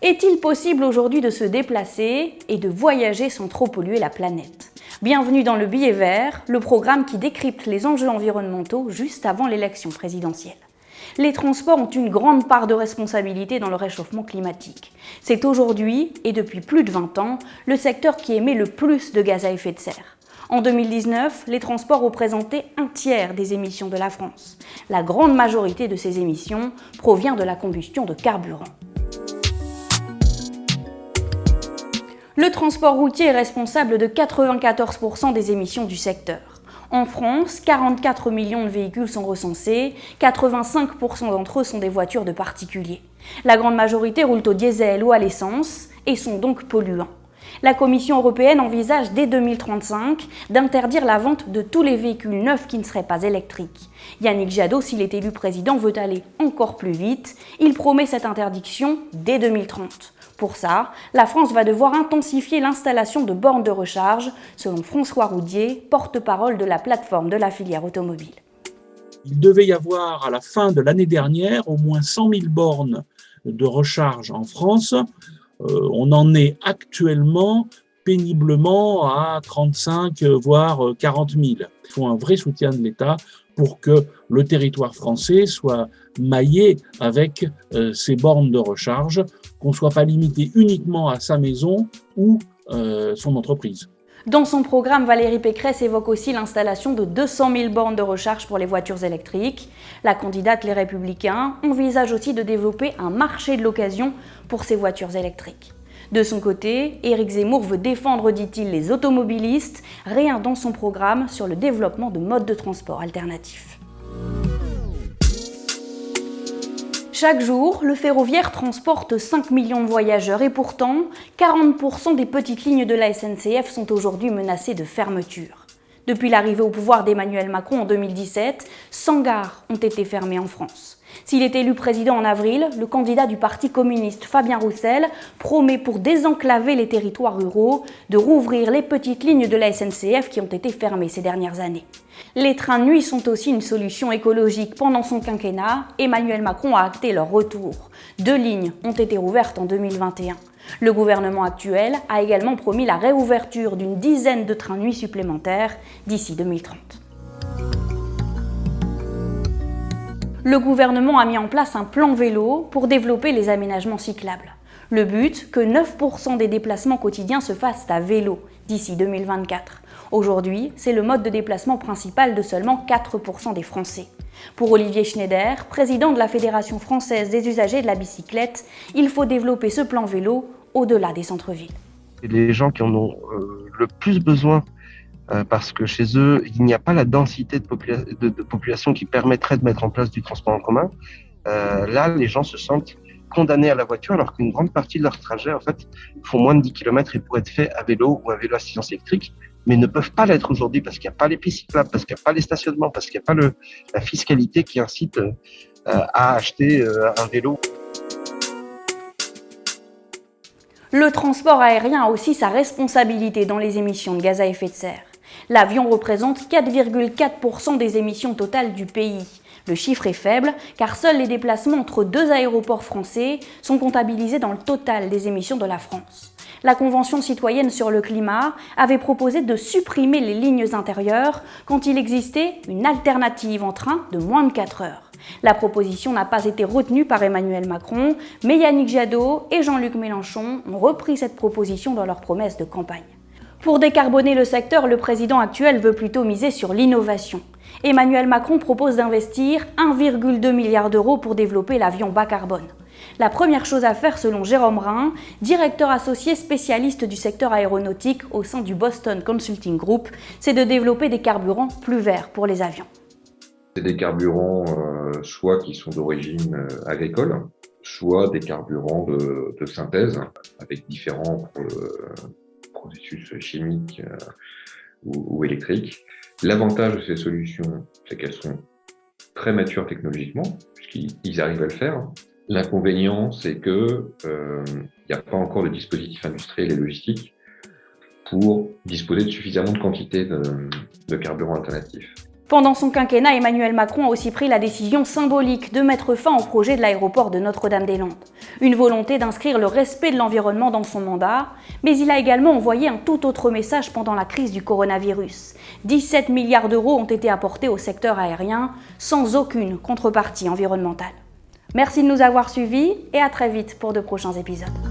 Est-il possible aujourd'hui de se déplacer et de voyager sans trop polluer la planète ? Bienvenue dans le Billet vert, le programme qui décrypte les enjeux environnementaux juste avant l'élection présidentielle. Les transports ont une grande part de responsabilité dans le réchauffement climatique. C'est aujourd'hui, et depuis plus de 20 ans, le secteur qui émet le plus de gaz à effet de serre. En 2019, les transports représentaient un tiers des émissions de la France. La grande majorité de ces émissions provient de la combustion de carburant. Le transport routier est responsable de 94% des émissions du secteur. En France, 44 millions de véhicules sont recensés, 85% d'entre eux sont des voitures de particuliers. La grande majorité roulent au diesel ou à l'essence et sont donc polluants. La Commission européenne envisage dès 2035 d'interdire la vente de tous les véhicules neufs qui ne seraient pas électriques. Yannick Jadot, s'il est élu président, veut aller encore plus vite. Il promet cette interdiction dès 2030. Pour ça, la France va devoir intensifier l'installation de bornes de recharge, selon François Roudier, porte-parole de la plateforme de la filière automobile. Il devait y avoir à la fin de l'année dernière au moins 100 000 bornes de recharge en France. On en est actuellement péniblement à 35 voire 40 000. Il faut un vrai soutien de l'État pour que le territoire français soit maillé avec ces bornes de recharge, qu'on ne soit pas limité uniquement à sa maison ou son entreprise. Dans son programme, Valérie Pécresse évoque aussi l'installation de 200 000 bornes de recharge pour les voitures électriques. La candidate Les Républicains envisage aussi de développer un marché de l'occasion pour ces voitures électriques. De son côté, Éric Zemmour veut défendre, dit-il, les automobilistes, rien dans son programme sur le développement de modes de transport alternatifs. Chaque jour, le ferroviaire transporte 5 millions de voyageurs et pourtant, 40% des petites lignes de la SNCF sont aujourd'hui menacées de fermeture. Depuis l'arrivée au pouvoir d'Emmanuel Macron en 2017, 100 gares ont été fermées en France. S'il est élu président en avril, le candidat du Parti communiste Fabien Roussel promet pour désenclaver les territoires ruraux de rouvrir les petites lignes de la SNCF qui ont été fermées ces dernières années. Les trains de nuit sont aussi une solution écologique. Pendant son quinquennat, Emmanuel Macron a acté leur retour. 2 lignes ont été rouvertes en 2021. Le gouvernement actuel a également promis la réouverture d'une dizaine de trains de nuit supplémentaires d'ici 2030. Le gouvernement a mis en place un plan vélo pour développer les aménagements cyclables. Le but, que 9% des déplacements quotidiens se fassent à vélo d'ici 2024. Aujourd'hui, c'est le mode de déplacement principal de seulement 4% des Français. Pour Olivier Schneider, président de la Fédération française des usagers de la bicyclette, il faut développer ce plan vélo au-delà des centres-villes. Les gens qui en ont le plus besoin, parce que chez eux, il n'y a pas la densité de population qui permettrait de mettre en place du transport en commun. Là, les gens se sentent condamnés à la voiture, alors qu'une grande partie de leur trajet, en fait, font moins de 10 km et pourraient être faits à vélo ou à vélo assistance électrique, mais ne peuvent pas l'être aujourd'hui parce qu'il n'y a pas les pistes cyclables, parce qu'il n'y a pas les stationnements, parce qu'il n'y a pas la fiscalité qui incite à acheter un vélo. Le transport aérien a aussi sa responsabilité dans les émissions de gaz à effet de serre. L'avion représente 4,4% des émissions totales du pays. Le chiffre est faible car seuls les déplacements entre 2 aéroports français sont comptabilisés dans le total des émissions de la France. La Convention citoyenne sur le climat avait proposé de supprimer les lignes intérieures quand il existait une alternative en train de moins de 4 heures. La proposition n'a pas été retenue par Emmanuel Macron, mais Yannick Jadot et Jean-Luc Mélenchon ont repris cette proposition dans leurs promesses de campagne. Pour décarboner le secteur, le président actuel veut plutôt miser sur l'innovation. Emmanuel Macron propose d'investir 1,2 milliard d'euros pour développer l'avion bas carbone. La première chose à faire selon Jérôme Rhin, directeur associé spécialiste du secteur aéronautique au sein du Boston Consulting Group, c'est de développer des carburants plus verts pour les avions. C'est des carburants soit qui sont d'origine agricole, soit des carburants de synthèse avec différents processus chimiques ou électriques. L'avantage de ces solutions, c'est qu'elles sont très matures technologiquement, puisqu'ils arrivent à le faire. L'inconvénient, c'est que n'y a pas encore de dispositifs industriels et logistiques pour disposer de suffisamment de quantité de carburants alternatifs. Pendant son quinquennat, Emmanuel Macron a aussi pris la décision symbolique de mettre fin au projet de l'aéroport de Notre-Dame-des-Landes. Une volonté d'inscrire le respect de l'environnement dans son mandat, mais il a également envoyé un tout autre message pendant la crise du coronavirus. 17 milliards d'euros ont été apportés au secteur aérien, sans aucune contrepartie environnementale. Merci de nous avoir suivis et à très vite pour de prochains épisodes.